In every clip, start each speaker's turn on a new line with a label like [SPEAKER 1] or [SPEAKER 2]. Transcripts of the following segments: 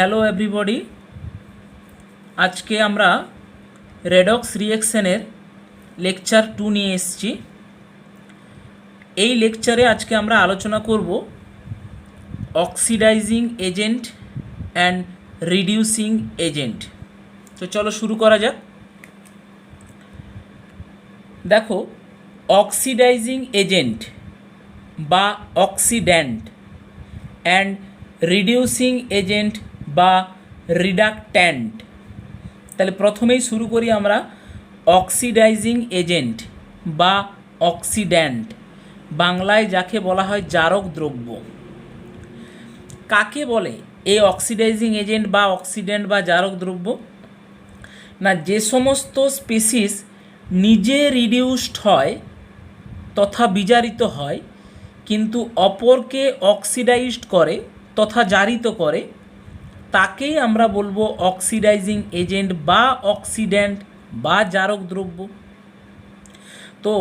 [SPEAKER 1] Hello everybody, আজকে আমরা redox রিঅ্যাকশনের lecture 2 নিয়ে এসেছি। এই লেকচারে আজকে আমরা আলোচনা করব oxidising agent and reducing agent. তো চলো শুরু করা যাক। দেখো, অক্সিডাইজিং এজেন্ট বা অক্সিড্যান্ট অ্যান্ড রিডিউসিং এজেন্ট বা রিডাকট্যান্ট। তাহলে প্রথমেই শুরু করি আমরা অক্সিডাইজিং এজেন্ট বা অক্সিড্যান্ট, বাংলায় যাকে বলা হয় জারক দ্রব্য। কাকে বলে এই অক্সিডাইজিং এজেন্ট বা অক্সিড্যান্ট বা জারক দ্রব্য? না, যে সমস্ত স্পিসিস নিজে রিডিউসড হয় তথা বিজারিত হয় কিন্তু অপরকে অক্সিডাইজড করে তথা জারিত করে, তাকেই আমরা বলবো অক্সিডাইজিং এজেন্ট বা অক্সিড্যান্ট বা জারক দ্রব্য। তো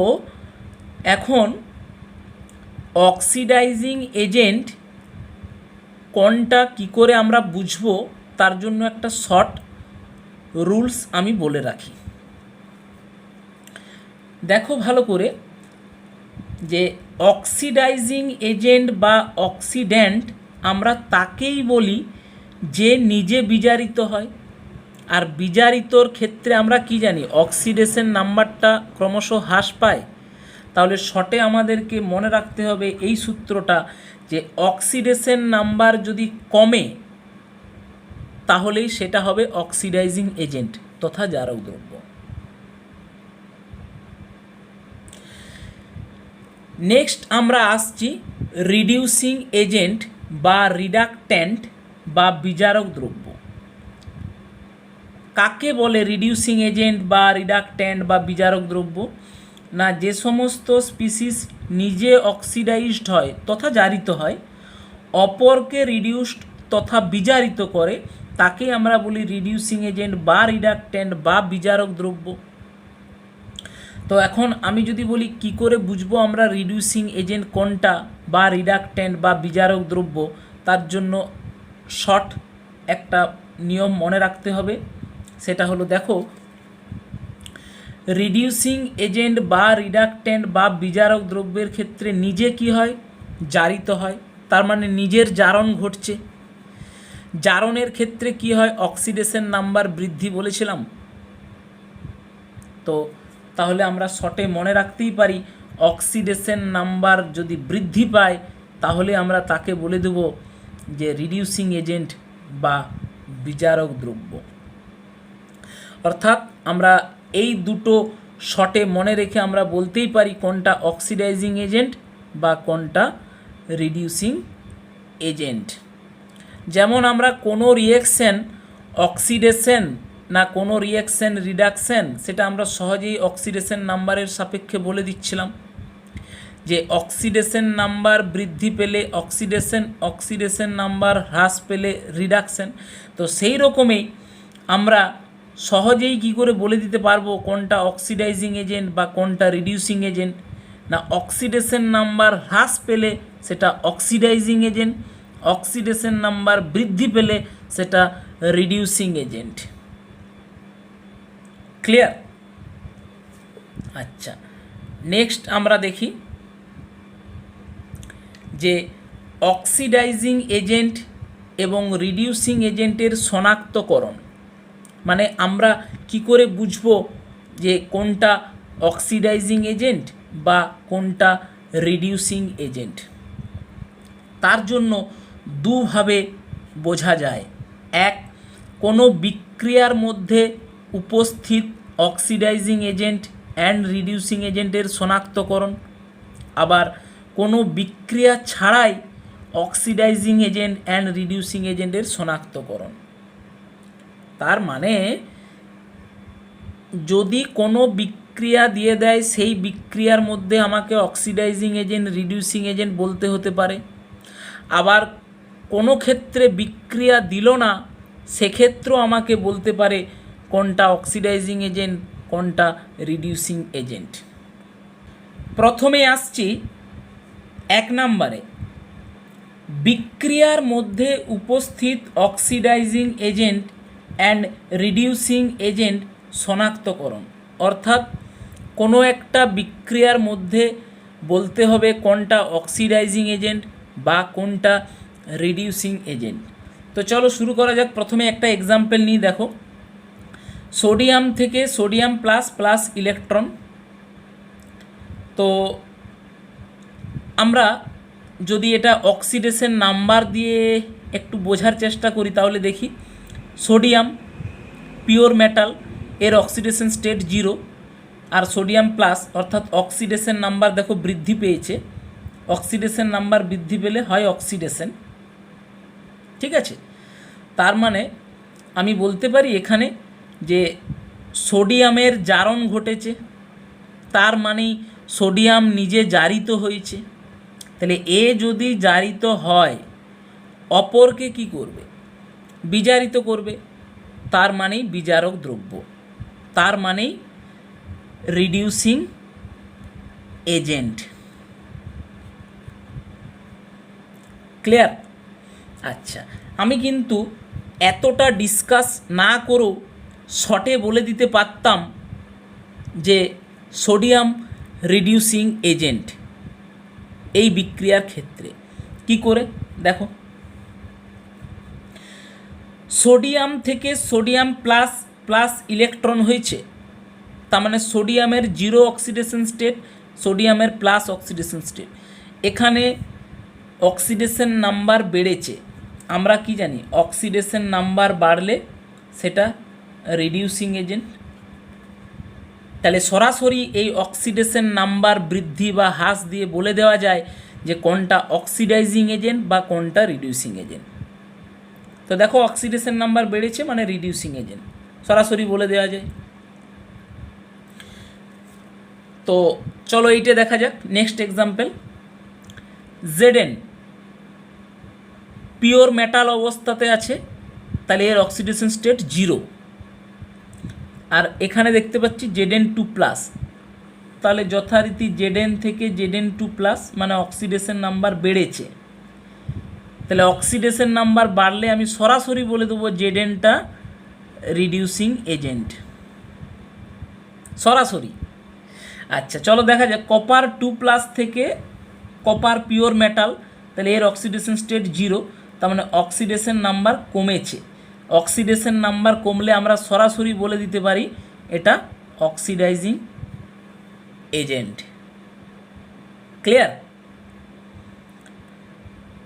[SPEAKER 1] এখন অক্সিডাইজিং এজেন্ট কোনটা কি করে আমরা বুঝবো, তার জন্য একটা শর্ট রুলস আমি বলে রাখি। দেখো ভালো করে, যে অক্সিডাইজিং এজেন্ট বা অক্সিড্যান্ট আমরা তাকেই বলি যে নিজে বিজারিত হয়। আর বিজারিতর ক্ষেত্রে আমরা কি জানি, অক্সিডেশন নাম্বারটা ক্রমশ হ্রাস পায়। তাহলে শর্টে আমাদেরকে মনে রাখতে হবে এই সূত্রটা, যে অক্সিডেশন নাম্বার যদি কমে তাহলেই সেটা হবে অক্সিডাইজিং এজেন্ট তথা জারক দ্রব্য। নেক্সট আমরা আসছি রিডিউসিং এজেন্ট বা রিডাকট্যান্ট বা বিজারক দ্রব্য। কাকে বলে রিডিউসিং এজেন্ট বা রিডাকট্যান্ট বা বিজারক দ্রব্য? না, যে সমস্ত স্পিসিস নিজে অক্সিডাইজড হয় তথা জারিত হয়, অপরকে রিডিউসড তথা বিজারিত করে, তাকে আমরা বলি রিডিউসিং এজেন্ট বা রিডাকট্যান্ট বা বিজারক দ্রব্য। তো এখন আমি যদি বলি কি করে বুঝবো আমরা রিডিউসিং এজেন্ট কোনটা বা রিডাকট্যান্ট বা বিজারক দ্রব্য, তার জন্য শর্ট একটা নিয়ম মনে রাখতে হবে। সেটা হলো, দেখো, রিডিউসিং এজেন্ট বা রিডাকট্যান্ট বা বিজারক দ্রব্যের ক্ষেত্রে নিজে কি হয়, জারিত হয়, তার মানে নিজের জারণ ঘটছে। জারণের ক্ষেত্রে কি হয়, অক্সিডেশন নাম্বার বৃদ্ধি বলেছিলাম। তো তাহলে আমরা শর্টে মনে রাখতেই পারি, অক্সিডেশন নাম্বার যদি বৃদ্ধি পায় তাহলে আমরা তাকে বলে দেব যে রিডিউসিং এজেন্ট বা বিজারক দ্রব্য। অর্থাৎ আমরা এই দুটো শর্টে মনে রেখে আমরা বলতেই পারি কোনটা অক্সিডাইজিং এজেন্ট বা কোনটা রিডিউসিং এজেন্ট। যেমন আমরা কোনো রিঅ্যাকশন অক্সিডেশন না কোনো রিঅ্যাকশন রিডাকশন, সেটা আমরা সহজেই অক্সিডেশন নাম্বারের সাপেক্ষে বলে দিচ্ছিলাম, যে অক্সিডেশন নাম্বার বৃদ্ধি পেলে অক্সিডেশন নাম্বার হ্রাস পেলে রিডাকশন। তো সেই রকমই আমরা সহজেই কি করে বলে দিতে পারবো কোনটা অক্সিডাইজিং এজেন্ট বা কোনটা রিডিউসিং এজেন্ট? না, অক্সিডেশন নাম্বার হ্রাস পেলে সেটা অক্সিডাইজিং এজেন্ট, অক্সিডেশন নাম্বার বৃদ্ধি পেলে সেটা রিডিউসিং এজেন্ট। ক্লিয়ার? আচ্ছা, নেক্সট আমরা দেখি যে অক্সিডাইজিং এজেন্ট এবং রিডিউসিং এজেন্টের শনাক্তকরণ। মানে আমরা কি করে বুঝবো যে কোনটা অক্সিডাইজিং এজেন্ট বা কোনটা রিডিউসিং এজেন্ট? তার জন্য দুভাবে বোঝা যায়। এক, কোনো বিক্রিয়ার মধ্যে উপস্থিত অক্সিডাইজিং এজেন্ট অ্যান্ড রিডিউসিং এজেন্টের শনাক্তকরণ, আবার কোনো বিক্রিয়া ছাড়াই অক্সিডাইজিং এজেন্ট অ্যান্ড রিডিউসিং এজেন্টের শনাক্তকরণ। তার মানে যদি কোনো বিক্রিয়া দিয়ে দেয়, সেই বিক্রিয়ার মধ্যে আমাকে অক্সিডাইজিং এজেন্ট রিডিউসিং এজেন্ট বলতে হতে পারে। আবার কোনো ক্ষেত্রে বিক্রিয়া দিল না, সেক্ষেত্রেও আমাকে বলতে পারে কোনটা অক্সিডাইজিং এজেন্ট কোনটা রিডিউসিং এজেন্ট। প্রথমে আসছি 1 নম্বরে, বিক্রিয়ার মধ্যে উপস্থিত oxidising agent and reducing agent শনাক্তকরণ। অর্থাৎ কোনো একটা বিক্রিয়ার মধ্যে বলতে হবে কোনটা অক্সিডাইজিং এজেন্ট বা কোনটা রিডিউসিং এজেন্ট। তো চলো শুরু করা যাক। প্রথমে একটা এক্সাম্পল নিয়ে দেখো, সোডিয়াম থেকে সোডিয়াম প্লাস প্লাস ইলেকট্রন। তো আমরা যদি এটা অক্সিডেশন নাম্বার দিয়ে একটু বোঝার চেষ্টা করি তাহলে দেখি, সোডিয়াম পিওর মেটাল, এর অক্সিডেশন স্টেট 0, আর সোডিয়াম প্লাস অর্থাৎ অক্সিডেশন নাম্বার দেখো বৃদ্ধি পেয়েছে। অক্সিডেশন নাম্বার বৃদ্ধি পেলে হয় অক্সিডেশন, ঠিক আছে। তার মানে আমি বলতে পারি এখানে যে সোডিয়ামের জারণ ঘটেছে, তার মানেই সোডিয়াম নিজে জারিত হয়েছে। তাহলে এ যদি জারিত হয় অপরকে কি করবে? বিজারিত করবে, তার মানেই বিজারক দ্রব্য, তার মানেই রিডিউসিং এজেন্ট। ক্লিয়ার? আচ্ছা, আমি কিন্তু এতটা ডিসকাস না করেও শর্টে বলে দিতে পারতাম যে সোডিয়াম রিডিউসিং এজেন্ট এই বিক্রিয়ার ক্ষেত্রে। কি করে দেখো, সোডিয়াম থেকে সোডিয়াম প্লাস প্লাস ইলেকট্রন হয়েছে, তার মানে সোডিয়ামের 0 অক্সিডেশন স্টেট, সোডিয়ামের প্লাস অক্সিডেশন স্টেট। এখানে অক্সিডেশন নাম্বার বেড়েছে। আমরা কি জানি, অক্সিডেশন নাম্বার বাড়লে সেটা রিডিউসিং এজেন্ট। তাহলে সরাসরি এই অক্সিডেশন নাম্বার বৃদ্ধি বা হ্রাস দিয়ে বলে দেওয়া যায় যে কোনটা অক্সিডাইজিং এজেন্ট বা কোনটা রিডিউসিং এজেন্ট। তো দেখো অক্সিডেশন নাম্বার বেড়েছে মানে রিডিউসিং এজেন্ট, সরাসরি বলে দেওয়া যায়। তো চলো এইটা দেখা যাক। Next example, Zn pure metal অবস্থাতে আছে, তাহলে এর অক্সিডেশন স্টেট 0। আর এখানে দেখতে পাচ্ছি Zn2 প্লাস, তাহলে যথারীতি Zn থেকে Zn2 প্লাস মানে অক্সিডেশন নাম্বার বেড়েছে। তাহলে অক্সিডেশন নাম্বার বাড়লে আমি সরাসরি বলে দেবো Znটা রিডিউসিং এজেন্ট, সরাসরি। আচ্ছা চলো দেখা যাক, কপার 2 প্লাস থেকে কপার পিওর মেটাল, তাহলে এর অক্সিডেশন স্টেট 0, তার মানে অক্সিডেশন নাম্বার কমেছে। অক্সিডেশন নাম্বার কমলে আমরা সরাসরি বলে দিতে পারি এটা অক্সিডাইজিং এজেন্ট। ক্লিয়ার?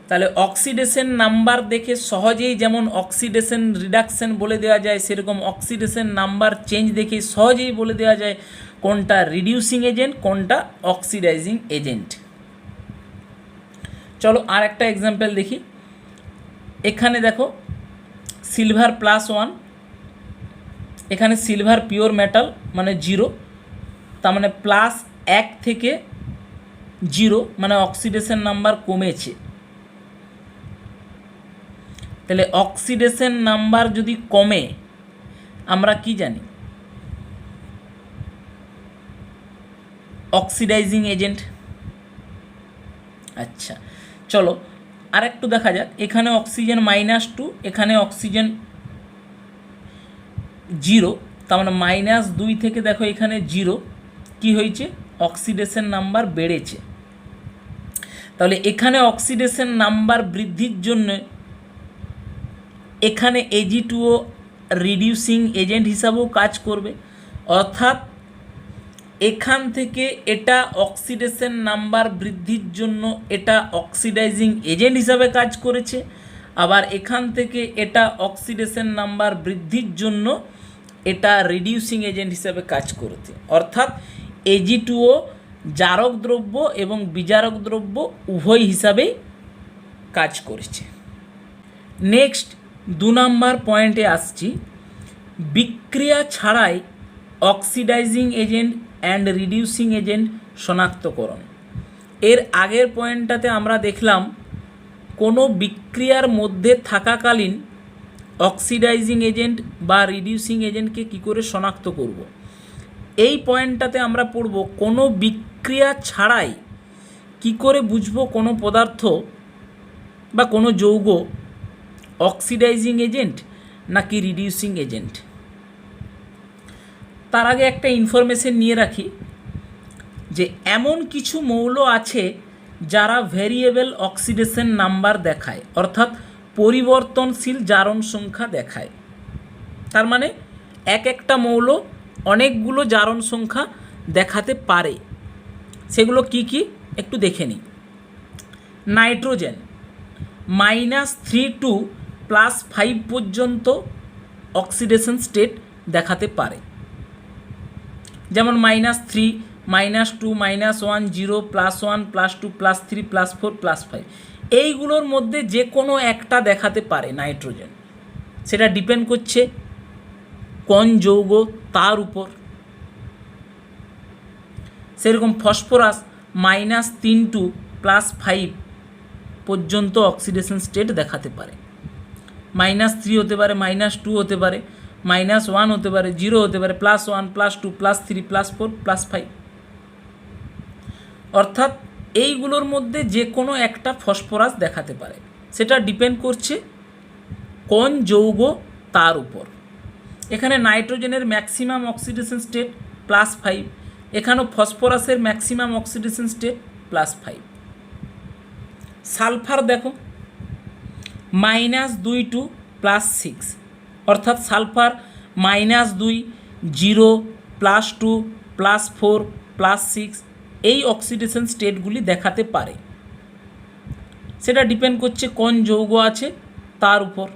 [SPEAKER 1] তাহলে অক্সিডেশন নাম্বার দেখে সহজেই যেমন অক্সিডেশন রিডাকশন বলে দেওয়া যায়, সেরকম অক্সিডেশন নাম্বার চেঞ্জ দেখে সহজেই বলে দেওয়া যায় কোনটা রিডিউসিং এজেন্ট কোনটা অক্সিডাইজিং এজেন্ট। চলো আর একটা এক্সাম্পল দেখি। এখানে দেখো সিলভার +1, এখানে সিলভার পিওর মেটাল মানে 0, তার মানে +1 থেকে 0 মানে অক্সিডেশন নাম্বার কমেছে। তাহলে অক্সিডেশন নাম্বার যদি কমে আমরা কি জানি, অক্সিডাইজিং এজেন্ট। আচ্ছা চলো আর একটু দেখা যাক, এখানে অক্সিজেন -2, এখানে অক্সিজেন 0, তার মানে -2 থেকে দেখো এখানে 0, কি হয়েছে? অক্সিডেশন নাম্বার বেড়েছে। তাহলে এখানে অক্সিডেশন নাম্বার বৃদ্ধির জন্য এখানে Ag2O রিডিউসিং এজেন্ট হিসাবেও কাজ করবে, অর্থাৎ এখান থেকে এটা অক্সিডেশন নাম্বার বৃদ্ধির জন্য এটা অক্সিডাইজিং এজেন্ট হিসাবে কাজ করেছে, আবার এখান থেকে এটা অক্সিডেশন নাম্বার বৃদ্ধির জন্য এটা রিডিউসিং এজেন্ট হিসাবে কাজ করেছে। অর্থাৎ Ag2O জারক দ্রব্য এবং বিজারক দ্রব্য উভয় হিসাবেই কাজ করেছে। নেক্সট 2 নম্বর পয়েন্টে আসছি, বিক্রিয়া ছাড়াই oxidising agent and reducing agent শনাক্তকরণ। এর আগের পয়েন্টটাতে আমরা দেখলাম কোনো বিক্রিয়ার মধ্যে থাকাকালীন অক্সিডাইজিং এজেন্ট বা রিডিউসিং এজেন্টকে কী করে শনাক্ত করব। এই পয়েন্টটাতে আমরা পড়ব কোনো বিক্রিয়া ছাড়াই কি করে বুঝবো কোনো পদার্থ বা কোনো যৌগ অক্সিডাইজিং এজেন্ট নাকি রিডিউসিং এজেন্ট? তার আগে একটা ইনফরমেশন নিয়ে রাখি যে এমন কিছু মৌল আছে যারা ভেরিয়েবল অক্সিডেশন নাম্বার দেখায়, অর্থাৎ পরিবর্তনশীল জারণ সংখ্যা দেখায়। তার মানে এক একটা মৌল অনেকগুলো জারণ সংখ্যা দেখাতে পারে। সেগুলো কি কি একটু দেখে নিই। নাইট্রোজেন -3 টু +5 পর্যন্ত অক্সিডেশন স্টেট দেখাতে পারে, যেমন -3, -2, -1, 0, +1, +2, +3, +4, +5 এইগুলোর মধ্যে যে কোনো একটা দেখাতে পারে নাইট্রোজেন। সেটা ডিপেন্ড করছে কোন যৌগ তার উপর। সেরকম ফসফরাস -3 টু +5 পর্যন্ত অক্সিডেশন স্টেট দেখাতে পারে। -3 হতে পারে, -2 হতে পারে, -1 হতে পারে, 0 হতে পারে, +1, +2, +3, +4, +5। অর্থাৎ এইগুলোর মধ্যে যে কোনো একটা ফসফরাস দেখাতে পারে। সেটা ডিপেন্ড করছে কোন যৌগ তার উপর। এখানে নাইট্রোজেনের ম্যাক্সিমাম অক্সিডেশন স্টেট +5, এখানেও ফসফরাসের ম্যাক্সিমাম অক্সিডেশন স্টেট +5। সালফার দেখো -2 টু +6, অর্থাৎ সালফার -2, 0, +2, +4, +6 এই অক্সিডেশন স্টেটগুলি দেখাতে পারে। সেটা ডিপেন্ড করছে কোন যৌগ আছে তার উপর।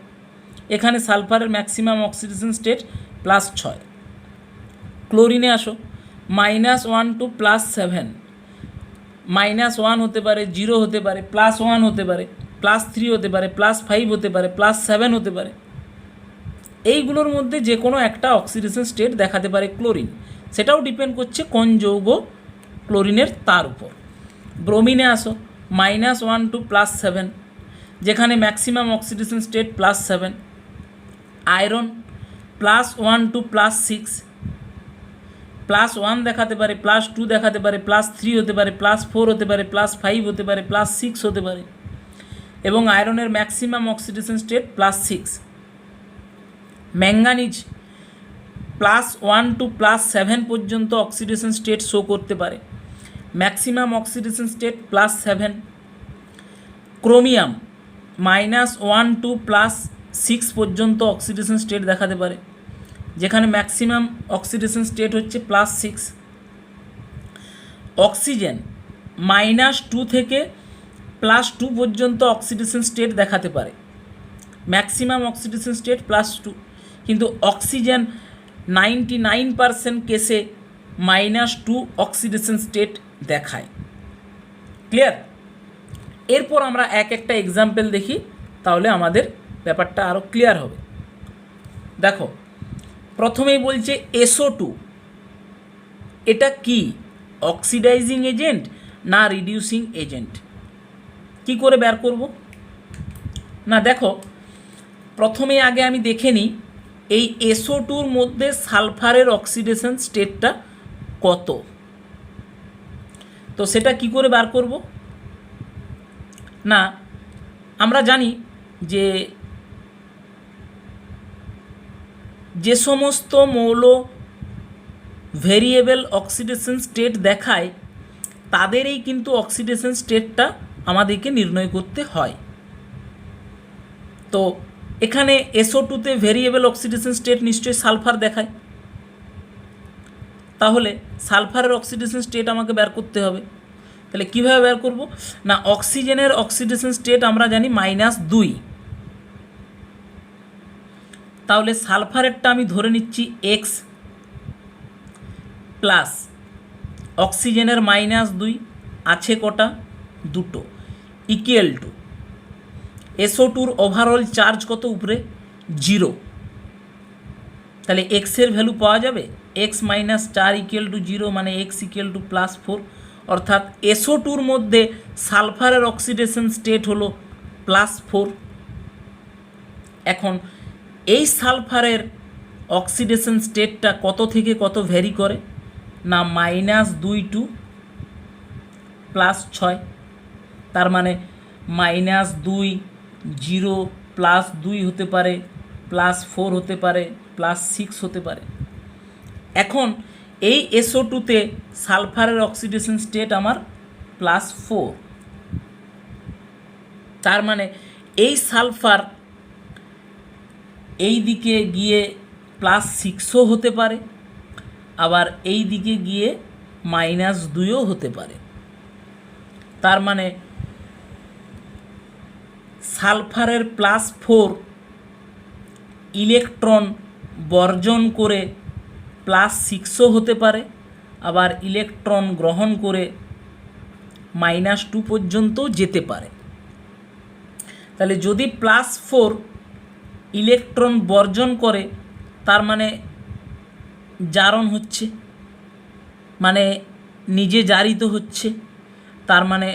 [SPEAKER 1] এখানে সালফারের ম্যাক্সিমাম অক্সিডেশন স্টেট +6। ক্লোরিনে আসো -1 টু +7, -1 হতে পারে, 0 হতে পারে, +1 হতে পারে, +3 হতে পারে, +5 হতে পারে, +7 হতে পারে। এইগুলোর মধ্যে যে কোনো একটা অক্সিডেশন স্টেট দেখাতে পারে ক্লোরিন। সেটাও ডিপেন্ড করছে কোন যৌগ ক্লোরিনের তার উপর। ব্রোমিনে আসো -1 টু +7, যেখানে maximum oxidation state +7। Iron +1 to +6, +1 দেখাতে পারে, +2 দেখাতে পারে, +3 হতে পারে, +4 হতে পারে, +5 হতে পারে, +6 হতে পারে, এবং আয়রনের maximum oxidation state +6। Manganese +1 to +7 পর্যন্ত অক্সিডেশন স্টেট শো করতে পারে, maximum oxidation state +7। Chromium -1 to +6 পর্যন্ত অক্সিডেশন স্টেট দেখাতে পারে, যেখানে ম্যাক্সিমাম অক্সিডেশন স্টেট হচ্ছে +6। অক্সিজেন -2 থেকে +2 পর্যন্ত অক্সিডেশন স্টেট দেখাতে পারে, ম্যাক্সিমাম অক্সিডেশন স্টেট +2, কিন্তু অক্সিজেন 99% কেসে -2 অক্সিডেশন স্টেট দেখায়। ক্লিয়ার? এরপর আমরা এক একটা এক্সাম্পল দেখি, তাহলে আমাদের ব্যাপারটা আরও ক্লিয়ার হবে। দেখো, প্রথমেই বলছে SO2, এটা কি অক্সিডাইজিং এজেন্ট না রিডিউসিং এজেন্ট? কি করে বের করব? না দেখো, প্রথমে আগে আমি দেখে নিই এই SO2-র মধ্যে সালফারের অক্সিডেশন স্টেটটা কত। তো সেটা কি করে বার করব? না, আমরা জানি যে সমস্ত মৌল ভেরিয়েবল অক্সিডেশন স্টেট দেখায় তাদেরই কিন্তু অক্সিডেশন স্টেটটা আমাদেরকে নির্ণয় করতে হয়। তো এখানে SO2-তে ভেরিয়েবল অক্সিডেশন স্টেট নিশ্চয়ই সালফার দেখায়, তাহলে সালফারের অক্সিডেশন স্টেট আমাকে বের করতে হবে। তাহলে কীভাবে বের করব? না, অক্সিজেনের অক্সিডেশন স্টেট আমরা জানি -2, তাহলে সালফারেরটা আমি ধরে নিচ্ছি X প্লাস অক্সিজেনের -2 আছে কটা? 2, ইকুয়াল টু SO2-র ওভারঅল চার্জ কত উপরে? 0। তাহলে এক্সের ভ্যালু পাওয়া যাবে x - 4 ইকুয়াল টু 0, মানে x ইকুয়াল টু +4। অর্থাৎ SO2-র মধ্যে সালফারের অক্সিডেশন স্টেট হলো +4। এখন এই সালফারের অক্সিডেশন স্টেটটা কত থেকে কত ভ্যারি করে? না, -2 টু +6। তার মানে -2, 0, +2 হতে পারে, +4 হতে পারে, +6 হতে পারে। এখন এই SO2-তে সালফারের অক্সিডেশন স্টেট আমার +4। তার মানে এই সালফার এই দিকে গিয়ে +6ও হতে পারে, আবার এই দিকে গিয়ে -2ও হতে পারে। তার মানে সালফারের +4 ইলেকট্রন বর্জন করে +6ও হতে পারে, আবার ইলেকট্রন গ্রহণ করে -2 পর্যন্ত যেতে পারে। তাহলে যদি +4 ইলেকট্রন বর্জন করে, তার মানে জারণ হচ্ছে, মানে নিজে জারিত হচ্ছে, তার মানে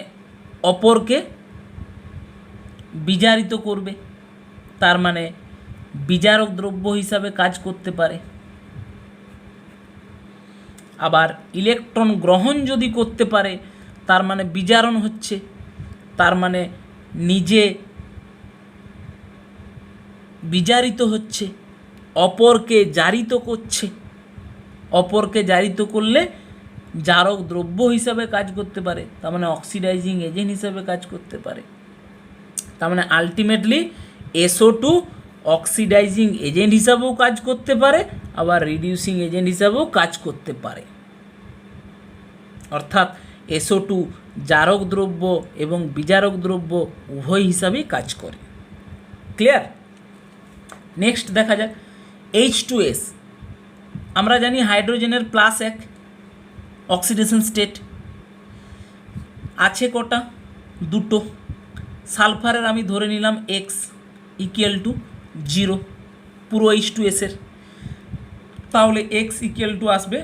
[SPEAKER 1] অপরকে বিজারিত করবে, তার মানে বিজারক দ্রব্য হিসাবে কাজ করতে পারে। আবার ইলেকট্রন গ্রহণ যদি করতে পারে, তার মানে বিজারণ হচ্ছে, তার মানে নিজে বিজারিত হচ্ছে, অপরকে জারিত করছে। অপরকে জারিত করলে জারক দ্রব্য হিসাবে কাজ করতে পারে, তার মানে অক্সিডাইজিং এজেন্ট হিসাবে কাজ করতে পারে। তার মানে আলটিমেটলি SO2 অক্সিডাইজিং এজেন্ট হিসাবেও কাজ করতে পারে, আবার রিডিউসিং এজেন্ট হিসাবেও কাজ করতে পারে। অর্থাৎ SO2 জারক দ্রব্য এবং বিজারক দ্রব্য উভয় হিসাবেই কাজ করে। ক্লিয়ার? নেক্সট দেখা যাক H2S। আমরা জানি হাইড্রোজেনের +1 অক্সিডেশন স্টেট আছে কটা? দুটো। সালফারের আমি ধরে নিলাম X = 0 পুরো H2S এর, তাহলে X = আসবে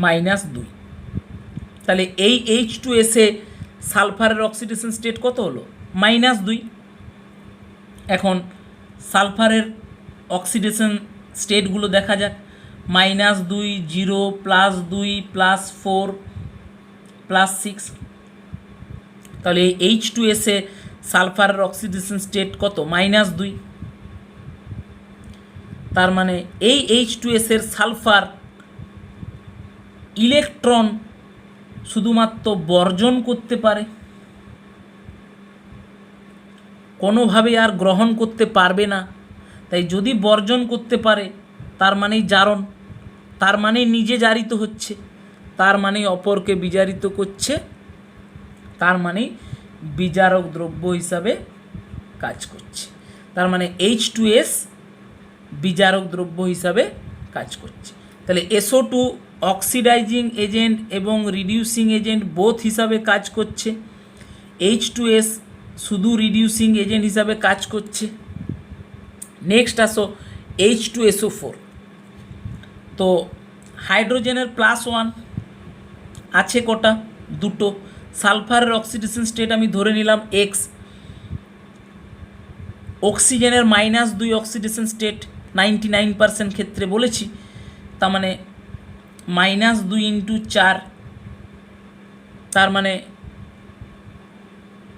[SPEAKER 1] -2। তাহলে এই H2S এ সালফারের অক্সিডেশন স্টেট কত হলো? -2। এখন সালফারের অক্সিডেশন স্টেটগুলো দেখা যাক। -2, 0, +2, +4, +6। তাহলে এই H2S এ সালফারের অক্সিডেশন স্টেট কত? -2। তার মানে এই H2S এর সালফার ইলেকট্রন শুধুমাত্র বর্জন করতে পারে, কোনোভাবে আর গ্রহণ করতে পারবে না। তাই যদি বর্জন করতে পারে, তার মানেই জারণ, তার মানে নিজে জারিত হচ্ছে, তার মানে অপরকে বিজারিত করছে, তার মানে বিজারক দ্রব্য হিসাবে কাজ করছে। তার মানে H2S বিজারক দ্রব্য হিসাবে কাজ করছে। তাহলে SO2 অক্সিডাইজিং এজেন্ট এবং রিডিউসিং এজেন্ট বোথ হিসাবে কাজ করছে। H2S শুধু রিডিউসিং এজেন্ট হিসাবে কাজ করছে। নেক্সট আসো H2SO4। তো হাইড্রোজেনের +1 আছে কটা? দুটো। সালফারের অক্সিডেশন স্টেট আমি ধরে নিলাম X। অক্সিজেনের -2 অক্সিডেশন স্টেট 99% ক্ষেত্রে বলেছি, তার মানে -2 × 4, তার মানে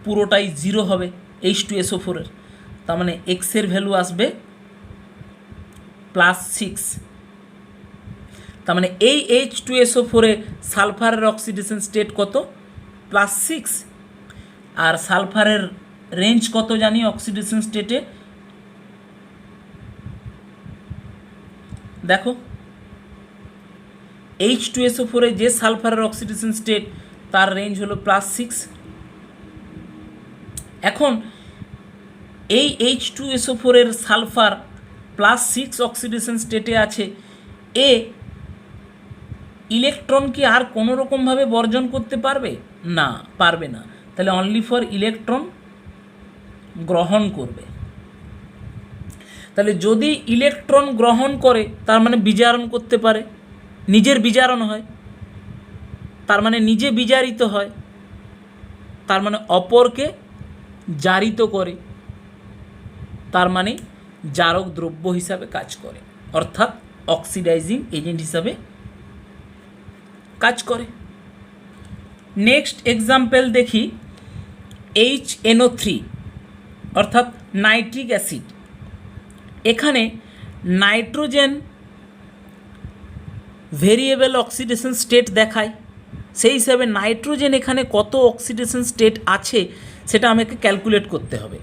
[SPEAKER 1] পুরোটাই 0 হবে H2SO4 এর। তার মানে X এর ভ্যালু আসবে +6। তার মানে এই H2SO4 এ সালফারের অক্সিডেশন স্টেট কত? +6। আর সালফারের রেঞ্জ কত জানি অক্সিডেশন স্টেটে? দেখো H2SO4 এ যে সালফারের অক্সিডেশন স্টেট, তার রেঞ্জ হলো +6। এখন এই H2SO4 এর সালফার +6 অক্সিডেশন স্টেটে আছে, এ ইলেকট্রন কি আর কোনো রকমভাবে বর্জন করতে পারবে? না, পারবে না। তাহলে অনলি ফর ইলেকট্রন গ্রহণ করবে। তাহলে যদি ইলেকট্রন গ্রহণ করে, তার মানে বিজারণ করতে পারে, নিজের বিজারণ হয়, তার মানে নিজে বিজারিত হয়, তার মানে অপরকে জারিত করে, তার মানে জারক দ্রব্য হিসাবে কাজ করে, অর্থাৎ অক্সিডাইজিং এজেন্ট হিসাবে কাজ করে। নেক্সট এক্সাম্পল দেখি HNO3 অর্থাৎ নাইট্রিক অ্যাসিড। এখানে নাইট্রোজেন ভেরিয়েবল অক্সিডেশন স্টেট দেখায়, সেই হিসাবে নাইট্রোজেন এখানে কত অক্সিডেশন স্টেট আছে সেটা আমাকে ক্যালকুলেট করতে হবে।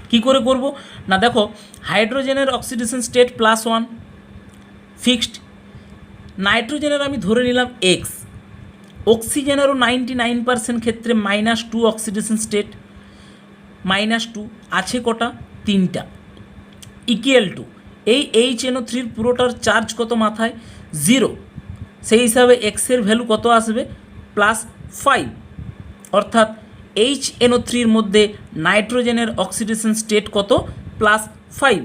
[SPEAKER 1] কি করে করব না, দেখো হাইড্রোজেনের অক্সিডেশন স্টেট +1 ফিক্সড, নাইট্রোজেনের আমি ধরে নিলাম x, অক্সিজেনেরও 99% ক্ষেত্রে -2 অক্সিডেশন স্টেট, -2 আছে কটা, 3টা, ইকুয়াল টু এই HNO3 পুরোটার চার্জ কত মাথায়, 0, সেই হিসাবে এক্সের ভ্যালু কত আসবে, +5, অর্থাৎ HNO3 মধ্যে নাইট্রোজেনের অক্সিডেশন স্টেট কত, +5।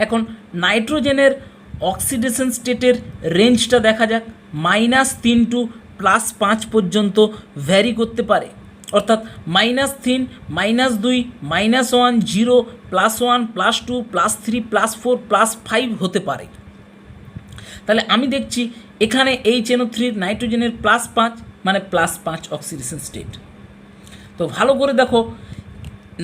[SPEAKER 1] এখন নাইট্রোজেনের অক্সিডেশন স্টেটের রেঞ্জটা দেখা যাক, -3 টু +5 পর্যন্ত ভ্যারি করতে পারে, অর্থাৎ -3, -2, -1, 0, +1, +2, +3, +4, +5 হতে পারে। তাহলে আমি দেখছি এখানে HNO3 নাইট্রোজেনের +5 মানে +5 অক্সিডেশন স্টেট। তো ভালো করে দেখো,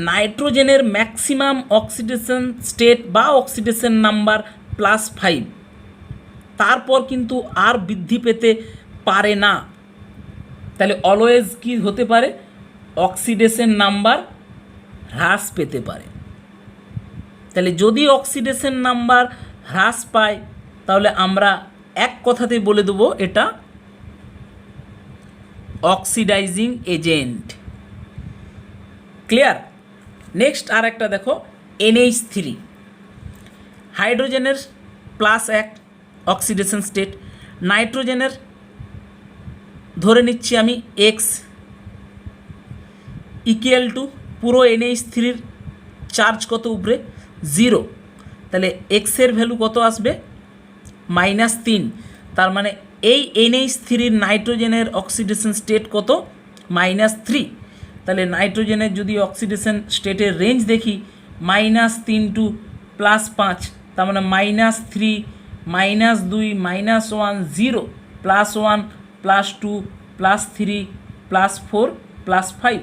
[SPEAKER 1] নাইট্রোজেনের ম্যাক্সিমাম অক্সিডেশন স্টেট বা অক্সিডেশন নাম্বার +5, তারপর কিন্তু আর বৃদ্ধি পেতে পারে না। তাহলে অলওয়েজ কি হতে পারে, অক্সিডেশন নাম্বার হ্রাস পেতে পারে। তাহলে যদি অক্সিডেশন নাম্বার হ্রাস পায় তাহলে আমরা এক কথাতেই বলে দেবো এটা অক্সিডাইজিং এজেন্ট। ক্লিয়ার? নেক্সট আর একটা দেখো, NH3 হাইড্রোজেনের +1 অক্সিডেশন স্টেট, নাইট্রোজেনের ধরে নিচ্ছি আমি x, ইকুয়াল টু পুরো NH3-র চার্জ কত উপরে, 0, তাহলে এক্সের ভ্যালু কত আসবে, -3, তার মানে এই NH3-র নাইট্রোজেনের অক্সিডেশন স্টেট কত, -3। তাহলে নাইট্রোজেনের যদি অক্সিডেশন স্টেটের রেঞ্জ দেখি -3 টু +5, তার মানে -3, -2, -1, 0, +1, +2, +3, +4, +5,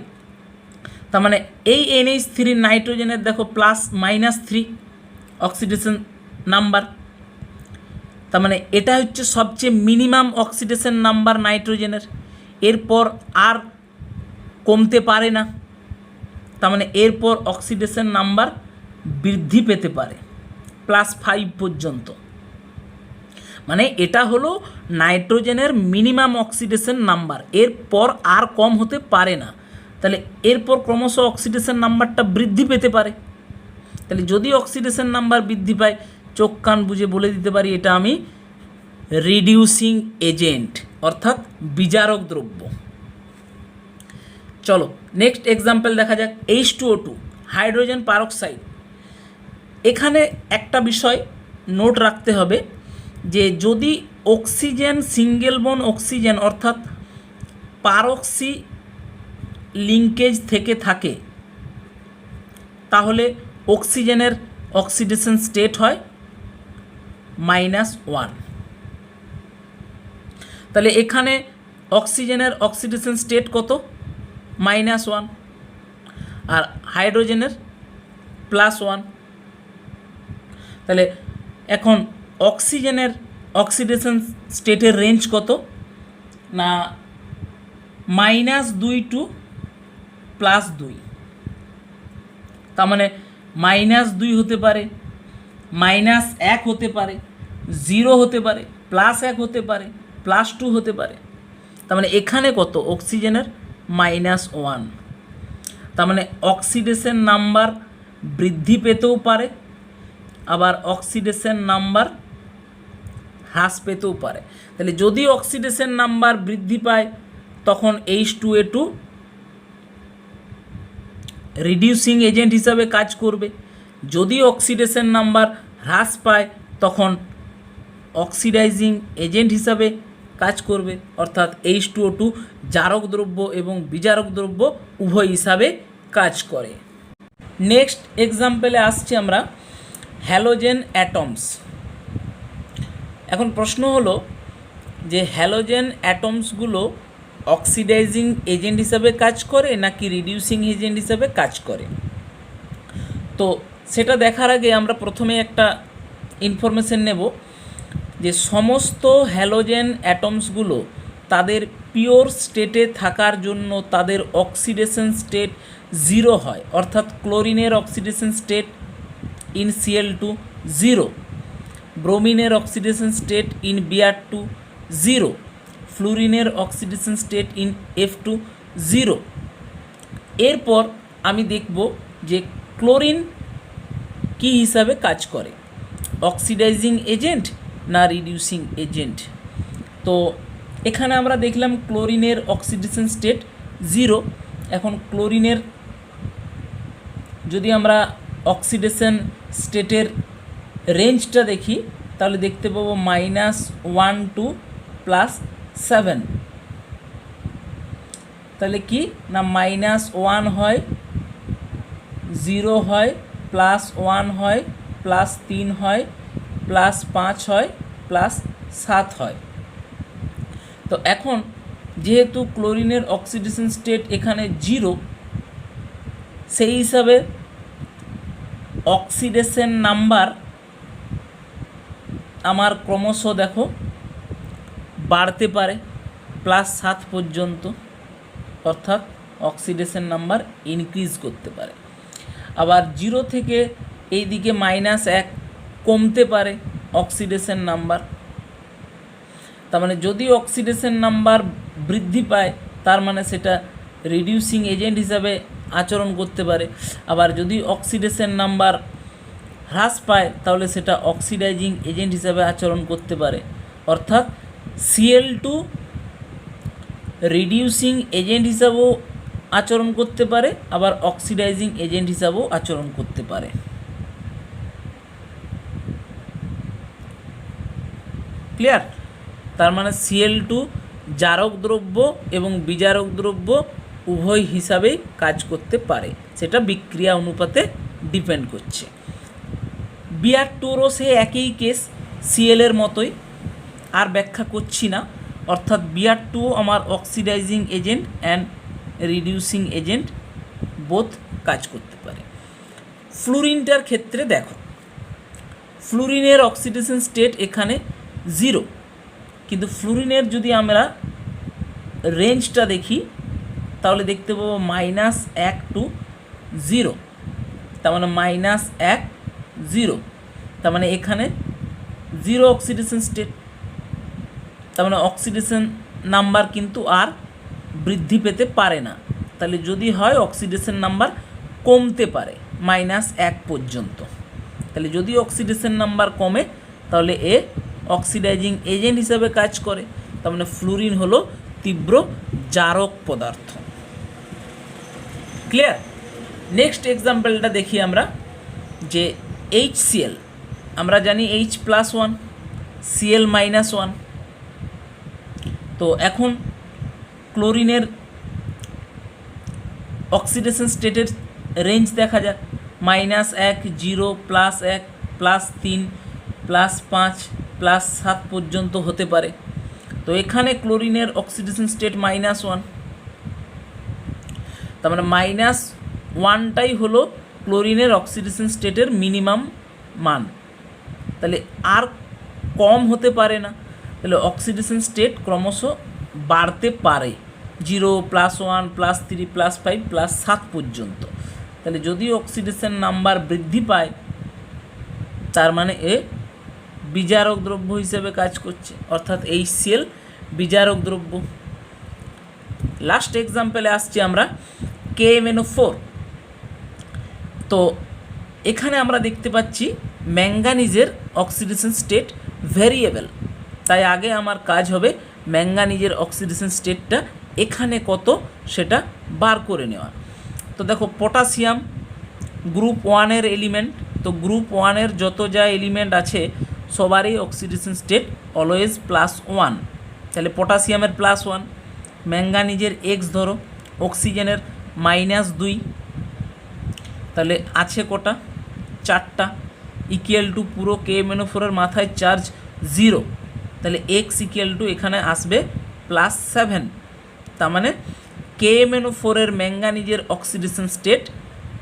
[SPEAKER 1] তার মানে এই NH3 নাইট্রোজেনের দেখো +-3 অক্সিডেশন নাম্বার, তার মানে এটা হচ্ছে সবচেয়ে মিনিমাম অক্সিডেশন নাম্বার নাইট্রোজেনের, এরপর আর কমতে পারে না, তার মানে এরপর অক্সিডেশন নাম্বার বৃদ্ধি পেতে পারে +5 পর্যন্ত। মানে এটা হলো নাইট্রোজেনের মিনিমাম অক্সিডেশন নাম্বার, এরপর আর কম হতে পারে না। তাহলে এরপর ক্রমশ অক্সিডেশন নাম্বারটা বৃদ্ধি পেতে পারে। তাহলে যদি অক্সিডেশন নাম্বার বৃদ্ধি পায়, চোখ কান বুঝে বলে দিতে পারি এটা আমি রিডিউসিং এজেন্ট অর্থাৎ বিজারক দ্রব্য। চলো নেক্সট এক্সাম্পল দেখা যাক, H2O2 হাইড্রোজেন পারক্সাইড। এখানে একটা বিষয় নোট রাখতে হবে যে যদি অক্সিজেন সিঙ্গেল বন অক্সিজেন অর্থাৎ পারক্সি লিঙ্কেজ থেকে থাকে তাহলে অক্সিজেনের অক্সিডেশন স্টেট হয় -1। তাহলে এখানে অক্সিজেনের অক্সিডেশন স্টেট কত, -1, আর হাইড্রোজেনের +1। তাহলে এখন অক্সিজেনের অক্সিডেশন স্টেটের রেঞ্জ কত না, -2 টু +2, তার মানে -2 হতে পারে, -1 হতে পারে, 0 হতে পারে, +1 হতে পারে, +2 হতে পারে। তার মানে এখানে কত, অক্সিজেনের -1, তার মানে অক্সিডেশন নাম্বার বৃদ্ধি পেতেও পারে, আবার অক্সিডেশন নাম্বার হ্রাস পেতেও পারে। তাহলে যদি অক্সিডেশন নাম্বার বৃদ্ধি পায় তখন H2A2 রিডিউসিং এজেন্ট হিসাবে কাজ করবে, যদি অক্সিডেশন নাম্বার হ্রাস পায় তখন অক্সিডাইজিং এজেন্ট হিসাবে কাজ করবে, অর্থাৎ H2O2 জারক দ্রব্য এবং বিজারক দ্রব্য উভয় হিসাবে কাজ করে। নেক্সট এক্সাম্পলে আসছি আমরা হ্যালোজেন অ্যাটমস। এখন প্রশ্ন হলো যে হ্যালোজেন অ্যাটমসগুলো অক্সিডাইজিং এজেন্ট হিসাবে কাজ করে নাকি রিডিউসিং এজেন্ট হিসাবে কাজ করে। তো সেটা দেখার আগে আমরা প্রথমে একটা ইনফরমেশন নেব যে সমস্ত হ্যালোজেন অ্যাটমসগুলো তাদের পিওর স্টেটে থাকার জন্য তাদের অক্সিডেশন স্টেট 0 হয়, অর্থাৎ ক্লোরিনের অক্সিডেশন স্টেট ইন Cl2 0, ব্রোমিনের অক্সিডেশন স্টেট ইন Br2 0, ফ্লুরিনের অক্সিডেশন স্টেট ইন F2 0। এরপর আমি দেখব যে ক্লোরিন কি হিসাবে কাজ করে, অক্সিডাইজিং এজেন্ট না রিডিউসিং এজেন্ট। তো এখানে আমরা দেখলাম ক্লোরিনের অক্সিডেশন স্টেট 0। এখন ক্লোরিনের যদি আমরা অক্সিডেশন স্টেটের রেঞ্জটা দেখি তাহলে দেখতে পাবো -1 to +7। তাহলে কি না -1 হয়, 0 হয়, +1 হয়, +3 হয়, +5 হয়, +7 হয়। তো এখন যেহেতু ক্লোরিনের অক্সিডেশন স্টেট এখানে 0, সেই হিসাবে অক্সিডেশন নাম্বার আমার ক্রমশ দেখো বাড়তে পারে +7 পর্যন্ত, অর্থাৎ অক্সিডেশন নাম্বার ইনক্রিজ করতে পারে। আবার 0 থেকে এই দিকে -1 কমতে পারে অক্সিডেশন নাম্বার। তার মানে যদি অক্সিডেশন নাম্বার বৃদ্ধি পায় তার মানে সেটা রিডিউসিং এজেন্ট হিসাবে আচরণ করতে পারে। আবার যদি অক্সিডেশন নাম্বার হ্রাস পায় তাহলে সেটা অক্সিডাইজিং এজেন্ট হিসাবে আচরণ করতে পারে। অর্থাৎ Cl2 রিডিউসিং এজেন্ট হিসাবেও আচরণ করতে পারে, আবার অক্সিডাইজিং এজেন্ট হিসাবেও আচরণ করতে পারে। ক্লিয়ার? তার মানে Cl2 জারক দ্রব্য এবং বিজারক দ্রব্য উভয় হিসাবেই কাজ করতে পারে, সেটা বিক্রিয়া অনুপাতে ডিপেন্ড করছে। Br2রও সে একই কেস, Cl এর মতোই, আর ব্যাখ্যা করছি না। অর্থাৎ Br2 আমার oxidising agent and reducing agent both কাজ করতে পারে। ফ্লুরিনটার ক্ষেত্রে দেখো, ফ্লুরিনের অক্সিডেশন স্টেট এখানে 0, কিন্তু ফ্লুরিনের যদি আমরা রেঞ্জটা দেখি তাহলে দেখতে পাবো -1 to 0, তার মানে -1 0, তার মানে এখানে 0 অক্সিডেশন স্টেট। তার মানে অক্সিডেশন নাম্বার কিন্তু আর বৃদ্ধি পেতে পারে না। তাহলে যদি হয় অক্সিডেশন নাম্বার কমতে পারে -1 পর্যন্ত। তাহলে যদি অক্সিডেশন নাম্বার কমে তাহলে এ অক্সিডাইজিং এজেন্ট হিসাবে কাজ করে। তার মানে ফ্লুরিন হলো তীব্র জারক পদার্থ। ক্লিয়ার? নেক্সট এক্সাম্পলটা দেখি আমরা, যে HCl, আমরা জানি H+1 Cl-1। তো এখন ক্লোরিনের অক্সিডেশন স্টেটের রেঞ্জ দেখা যাক, -1 0 +1 +3 +5 +7 পর্যন্ত হতে পারে। তো এখানে ক্লোরিনের অক্সিডেশন স্টেট -1, তার মানে -1টাই হলো ক্লোরিনের অক্সিডেশন স্টেটের মিনিমাম মান। তাহলে আর কম হতে পারে না, তাহলে অক্সিডেশন স্টেট ক্রমশ বাড়তে পারে 0 +1 +3 +5 +7 পর্যন্ত। তাহলে যদি অক্সিডেশন নাম্বার বৃদ্ধি পায় তার মানে এ বিজারক দ্রব্য হিসেবে কাজ করছে, অর্থাৎ HCl বিজারক দ্রব্য। লাস্ট এক্সাম্পলে আসছি আমরা KMnO4। তো এখানে আমরা দেখতে পাচ্ছি ম্যাঙ্গানিজের অক্সিডেশন স্টেট ভ্যারিয়েবল, তাই আগে আমার কাজ হবে ম্যাঙ্গানিজের অক্সিডেশন স্টেটটা এখানে কত সেটা বার করে নেওয়া। তো দেখো পটাশিয়াম গ্রুপ 1-এর এলিমেন্ট, তো গ্রুপ 1-এর যত যা এলিমেন্ট আছে সবারই অক্সিডেশন স্টেট অলওয়েজ +1। তাহলে পটাশিয়ামের +1, ম্যাঙ্গানিজের X ধরো, অক্সিজেনের -2, তাহলে আছে কটা? 4টা, = পুরো KMnO4-এর মাথায় চার্জ 0, তাহলে X = এখানে আসবে +7। তার মানে KMnO4 এর ম্যাঙ্গানিজের অক্সিডেশন স্টেট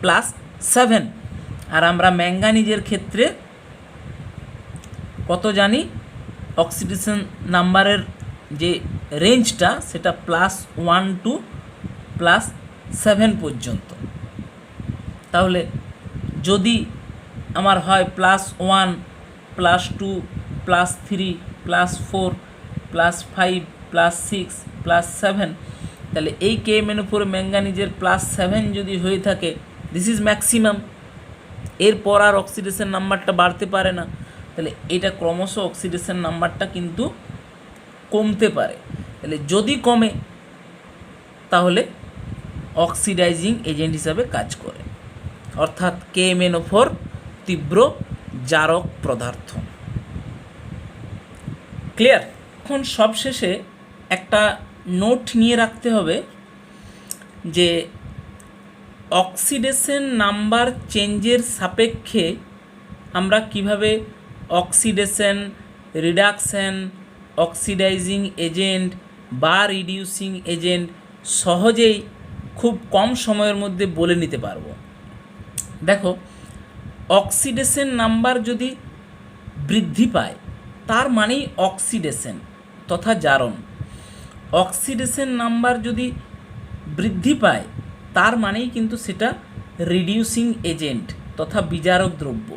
[SPEAKER 1] +7, আর আমরা ম্যাঙ্গানিজের ক্ষেত্রে কত জানি, অক্সিডেশন নাম্বারের যে রেঞ্জটা সেটা +1 to +7 পর্যন্ত। তাহলে যদি আমার হয় +1 +2 +3 +4 +5 +6 +7, তাহলে এই KMnO4 ম্যাঙ্গানিজের +7 যদি হয়ে থাকে, দিস ইজ ম্যাক্সিমাম, এরপর আর অক্সিডেশন নাম্বারটা বাড়তে পারে না। তাহলে এটা ক্রমশ অক্সিডেশন নাম্বারটা কিন্তু কমতে পারে। তাহলে যদি কমে তাহলে অক্সিডাইজিং এজেন্ট হিসাবে কাজ করে, অর্থাৎ KMnO4 তীব্র জারক পদার্থ। ক্লিয়ার? এখন সবশেষে একটা নোট নিয়ে রাখতে হবে যে অক্সিডেশন নাম্বার চেঞ্জের সাপেক্ষে আমরা কিভাবে অক্সিডেশন, রিডাকশন, অক্সিডাইজিং এজেন্ট বা রিডিউসিং এজেন্ট সহজেই খুব কম সময়ের মধ্যে বলে নিতে পারবো। দেখো, অক্সিডেশন নাম্বার যদি বৃদ্ধি পায় তার মানেই অক্সিডেশন তথা জারণ। অক্সিডেশন নাম্বার যদি বৃদ্ধি পায় তার মানেই কিন্তু সেটা রিডিউসিং এজেন্ট তথা বিজারক দ্রব্য।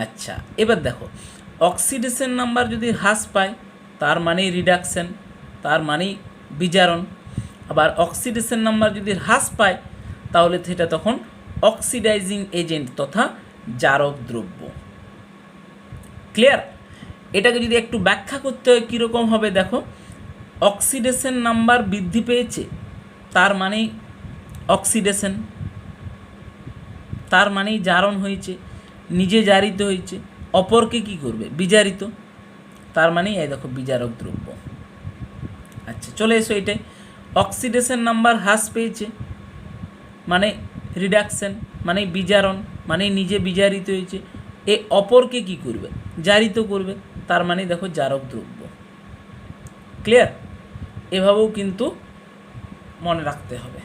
[SPEAKER 1] আচ্ছা, এবার দেখো, অক্সিডেশন নাম্বার যদি হ্রাস পায় তার মানেই রিডাকশন, তার মানেই বিজারণ। আবার অক্সিডেশন নাম্বার যদি হ্রাস পায় তাহলে সেটা তখন অক্সিডাইজিং এজেন্ট তথা জারক দ্রব্য। ক্লিয়ার? এটাকে যদি একটু ব্যাখ্যা করতে হয় কীরকম হবে, দেখো, অক্সিডেশন নাম্বার বৃদ্ধি পেয়েছে তার মানেই অক্সিডেশন, তার মানেই জারণ হয়েছে, নিজে জারিত হয়েছে, অপরকে কি করবে, বিজারিত, তার মানেই এই দেখো বিজারক দ্রব্য। আচ্ছা, চলে এসো এটাই, অক্সিডেশন নাম্বার হ্রাস পেয়েছে মানে রিডাকশন, মানে বিজারণ, মানে নিজে বিজারিত হয়েছে, এ অপরকে কি করবে, জারিত করবে, তার মানে দেখো জারক দ্রব্য। ক্লিয়ার? এভাবেও কিন্তু মনে রাখতে হবে।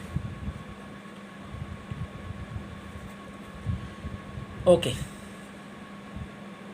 [SPEAKER 1] ওকে।